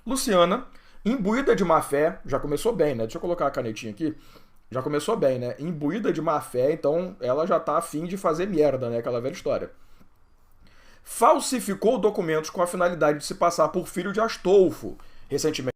Luciana, imbuída de má fé, já começou bem, né? Deixa eu colocar a canetinha aqui. Já começou bem, né? Imbuída de má fé, então ela já tá afim de fazer merda, né? Aquela velha história. Falsificou documentos com a finalidade de se passar por filho de Astolfo, recentemente,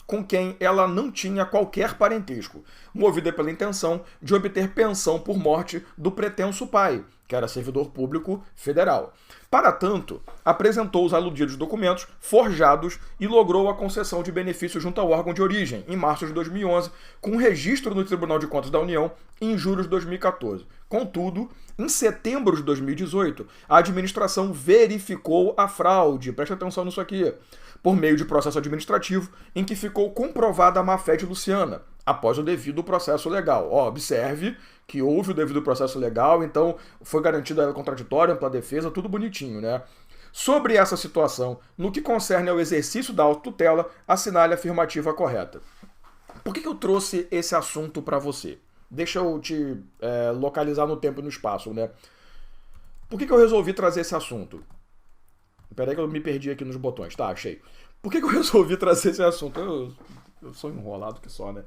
com quem ela não tinha qualquer parentesco, movida pela intenção de obter pensão por morte do pretenso pai, que era servidor público federal. Para tanto, apresentou os aludidos documentos forjados e logrou a concessão de benefício junto ao órgão de origem, em março de 2011, com registro no Tribunal de Contas da União em julho de 2014. Contudo, em setembro de 2018, a administração verificou a fraude. Presta atenção nisso aqui. Por meio de processo administrativo em que ficou comprovada a má-fé de Luciana, após o devido processo legal. Observe que houve o devido processo legal, então foi garantida a contraditória, ampla defesa, tudo bonitinho, né? Sobre essa situação, no que concerne ao exercício da autotutela, assinale a afirmativa correta. Por que eu trouxe esse assunto para você? Deixa eu te localizar no tempo e no espaço, né? Por que eu resolvi trazer esse assunto? Peraí que eu me perdi aqui nos botões. Tá, achei. Por que eu resolvi trazer esse assunto? Eu sou enrolado que só, né?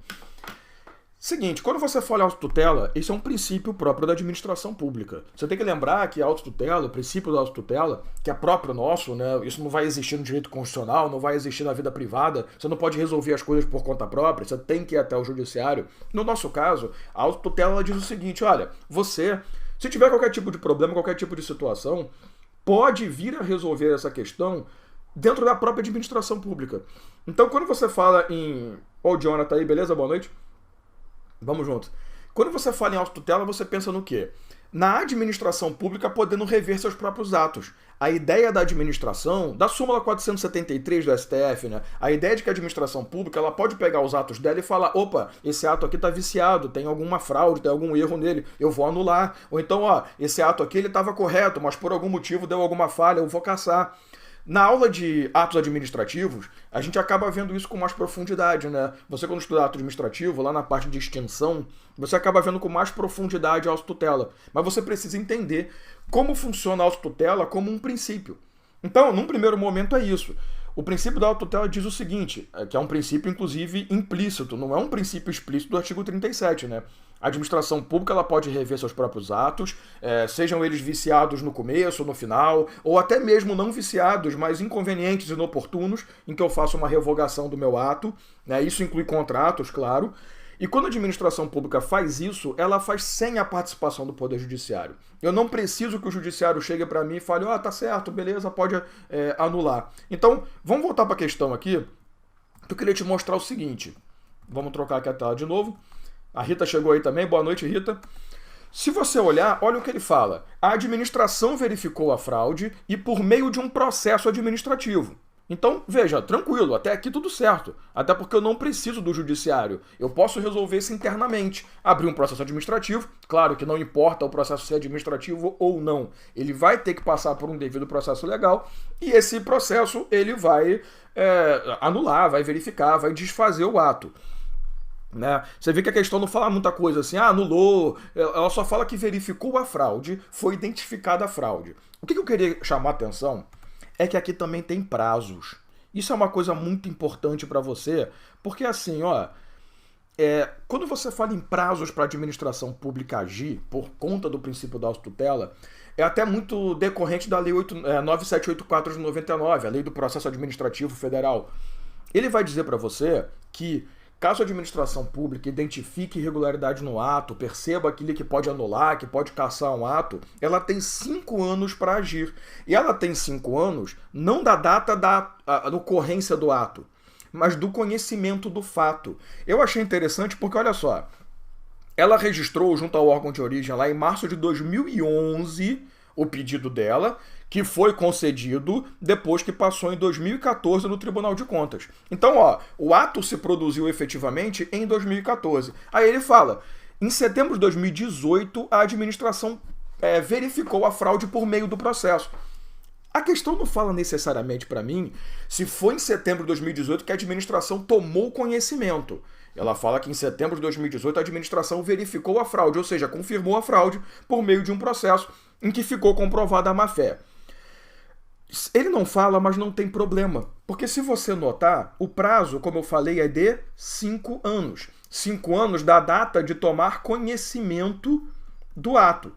Seguinte, quando você fala em autotutela, isso é um princípio próprio da administração pública. Você tem que lembrar que a autotutela, o princípio da autotutela, que é próprio nosso, né? Isso não vai existir no direito constitucional, não vai existir na vida privada, você não pode resolver as coisas por conta própria, você tem que ir até o judiciário. No nosso caso, a autotutela diz o seguinte, olha, você, se tiver qualquer tipo de problema, qualquer tipo de situação, pode vir a resolver essa questão dentro da própria administração pública. Então, quando você fala em... Ó, o Jonathan aí, beleza? Boa noite. Vamos junto. Quando você fala em autotutela, você pensa no quê? Na administração pública podendo rever seus próprios atos. A ideia da administração, da súmula 473 do STF, né? A ideia de que a administração pública ela pode pegar os atos dela e falar, opa, esse ato aqui tá viciado, tem alguma fraude, tem algum erro nele, eu vou anular. Ou então, ó, esse ato aqui ele estava correto, mas por algum motivo deu alguma falha, eu vou caçar. Na aula de atos administrativos, a gente acaba vendo isso com mais profundidade, né? Você quando estuda ato administrativo, lá na parte de extinção, você acaba vendo com mais profundidade a autotutela. Mas você precisa entender como funciona a autotutela como um princípio. Então, num primeiro momento é isso. O princípio da autotutela diz o seguinte, que é um princípio, inclusive, implícito, não é um princípio explícito do artigo 37, né? A administração pública ela pode rever seus próprios atos, sejam eles viciados no começo, no final, ou até mesmo não viciados, mas inconvenientes e inoportunos, em que eu faço uma revogação do meu ato, né? Isso inclui contratos, claro. E quando a administração pública faz isso, ela faz sem a participação do Poder Judiciário. Eu não preciso que o Judiciário chegue para mim e fale, tá certo, beleza, pode anular. Então, vamos voltar para a questão aqui, que eu queria te mostrar o seguinte. Vamos trocar aqui a tela de novo. A Rita chegou aí também, boa noite, Rita. Se você olhar, olha o que ele fala. A administração verificou a fraude e por meio de um processo administrativo. Então, veja, tranquilo, até aqui tudo certo. Até porque eu não preciso do judiciário. Eu posso resolver isso internamente. Abrir um processo administrativo, claro que não importa o processo ser administrativo ou não. Ele vai ter que passar por um devido processo legal e esse processo ele vai anular, vai verificar, vai desfazer o ato. Né? Você vê que a questão não fala muita coisa assim, anulou, ela só fala que verificou a fraude, foi identificada a fraude. O que eu queria chamar a atenção é que aqui também tem prazos. Isso é uma coisa muito importante para você, porque assim, quando você fala em prazos para a administração pública agir, por conta do princípio da autotutela, é até muito decorrente da Lei 9784 de 99, a Lei do Processo Administrativo Federal. Ele vai dizer para você que caso a administração pública identifique irregularidade no ato, perceba aquilo que pode anular, que pode cassar um ato, ela tem 5 anos para agir. E ela tem 5 anos não da data da ocorrência do ato, mas do conhecimento do fato. Eu achei interessante porque, olha só, ela registrou junto ao órgão de origem lá em março de 2011 o pedido dela, que foi concedido depois que passou em 2014 no Tribunal de Contas. Então, o ato se produziu efetivamente em 2014. Aí ele fala, em setembro de 2018, a administração verificou a fraude por meio do processo. A questão não fala necessariamente para mim se foi em setembro de 2018 que a administração tomou conhecimento. Ela fala que em setembro de 2018 a administração verificou a fraude, ou seja, confirmou a fraude por meio de um processo em que ficou comprovada a má-fé. Ele não fala, mas não tem problema. Porque se você notar, o prazo, como eu falei, é de 5 anos. 5 anos da data de tomar conhecimento do ato.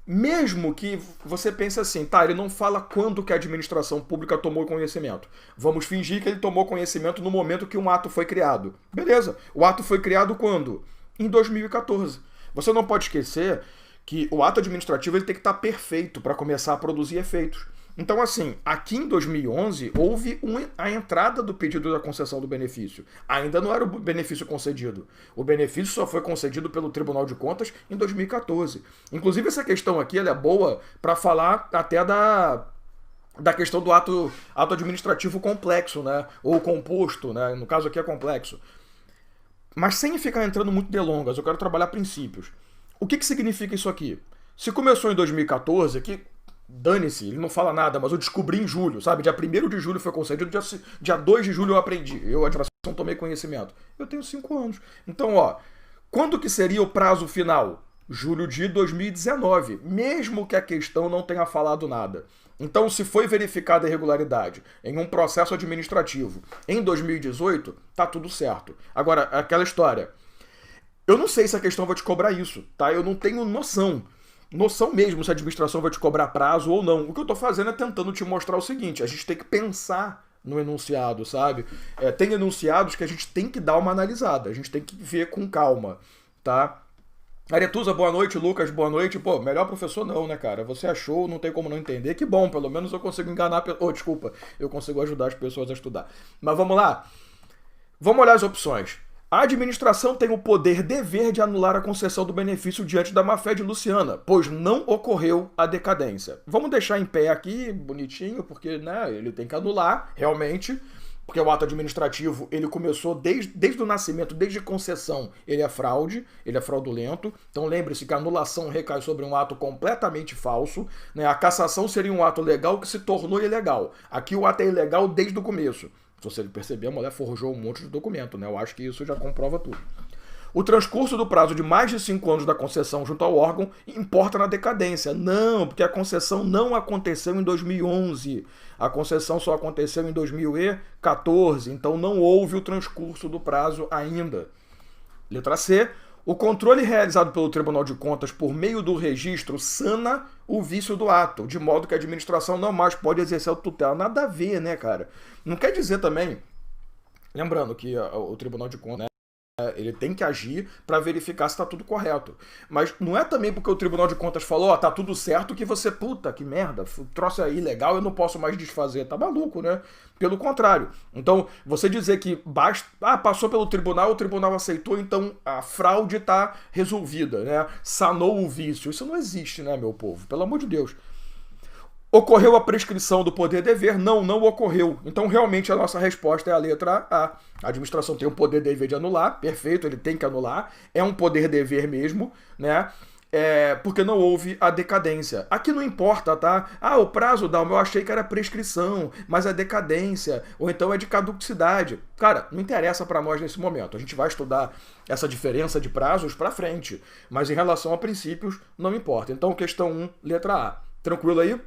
Mesmo que você pense assim, tá, ele não fala quando que a administração pública tomou conhecimento. Vamos fingir que ele tomou conhecimento no momento que um ato foi criado. Beleza, o ato foi criado quando? Em 2014. Você não pode esquecer que o ato administrativo ele tem que estar perfeito para começar a produzir efeitos. Então, assim, aqui em 2011 houve a entrada do pedido da concessão do benefício. Ainda não era o benefício concedido. O benefício só foi concedido pelo Tribunal de Contas em 2014. Inclusive, essa questão aqui ela é boa para falar até da questão do ato administrativo complexo, né? Ou composto, né? No caso aqui é complexo. Mas sem ficar entrando muito delongas, eu quero trabalhar princípios. O que significa isso aqui? Se começou em 2014, que dane-se, ele não fala nada, mas eu descobri em julho, sabe? Dia 1º de julho foi concedido, dia 2 de julho eu aprendi. Eu, a administração, tomei conhecimento. Eu tenho 5 anos. Então, ó, quando que seria o prazo final? Julho de 2019, mesmo que a questão não tenha falado nada. Então, se foi verificada a irregularidade em um processo administrativo em 2018, tá tudo certo. Agora, aquela história. Eu não sei se a questão vai te cobrar isso, tá? Eu não tenho noção mesmo se a administração vai te cobrar prazo ou não. O que eu tô fazendo é tentando te mostrar o seguinte, a gente tem que pensar no enunciado, sabe? Tem enunciados que a gente tem que dar uma analisada, a gente tem que ver com calma, tá? Aretusa, boa noite. Lucas, boa noite. Pô, melhor professor não, né, cara? Você achou, não tem como não entender. Que bom, pelo menos eu consigo enganar... desculpa, eu consigo ajudar as pessoas a estudar. Mas vamos lá. Vamos olhar as opções. A administração tem o poder-dever de anular a concessão do benefício diante da má-fé de Luciana, pois não ocorreu a decadência. Vamos deixar em pé aqui, bonitinho, porque né, ele tem que anular, realmente, porque o ato administrativo ele começou desde o nascimento, desde concessão, ele é fraude, ele é fraudulento. Então lembre-se que a anulação recai sobre um ato completamente falso. Né? A cassação seria um ato legal que se tornou ilegal. Aqui o ato é ilegal desde o começo. Se você perceber, a mulher forjou um monte de documento, né? Eu acho que isso já comprova tudo. O transcurso do prazo de mais de 5 anos da concessão junto ao órgão importa na decadência. Não, porque a concessão não aconteceu em 2011. A concessão só aconteceu em 2014, então não houve o transcurso do prazo ainda. Letra C. O controle realizado pelo Tribunal de Contas por meio do registro sana o vício do ato, de modo que a administração não mais pode exercer a tutela. Nada a ver, né, cara? Não quer dizer também, lembrando que o Tribunal de Contas, né, ele tem que agir para verificar se está tudo correto. Mas não é também porque o Tribunal de Contas falou, ó, tá tudo certo, que você, puta, que merda, o troço é ilegal, eu não posso mais desfazer. Tá maluco, né? Pelo contrário. Então, você dizer que basta, passou pelo tribunal, o tribunal aceitou, então a fraude tá resolvida, né? Sanou o vício. Isso não existe, né, meu povo? Pelo amor de Deus. Ocorreu a prescrição do poder-dever? Não, não ocorreu. Então, realmente, a nossa resposta é a letra A. A administração tem o poder-dever de anular, perfeito, ele tem que anular. É um poder-dever mesmo, né? Porque não houve a decadência. Aqui não importa, tá? O prazo, Dalma, eu achei que era prescrição, mas é decadência, ou então é de caducidade. Cara, não interessa para nós nesse momento. A gente vai estudar essa diferença de prazos para frente, mas em relação a princípios, não importa. Então, questão 1, letra A. Tranquilo aí?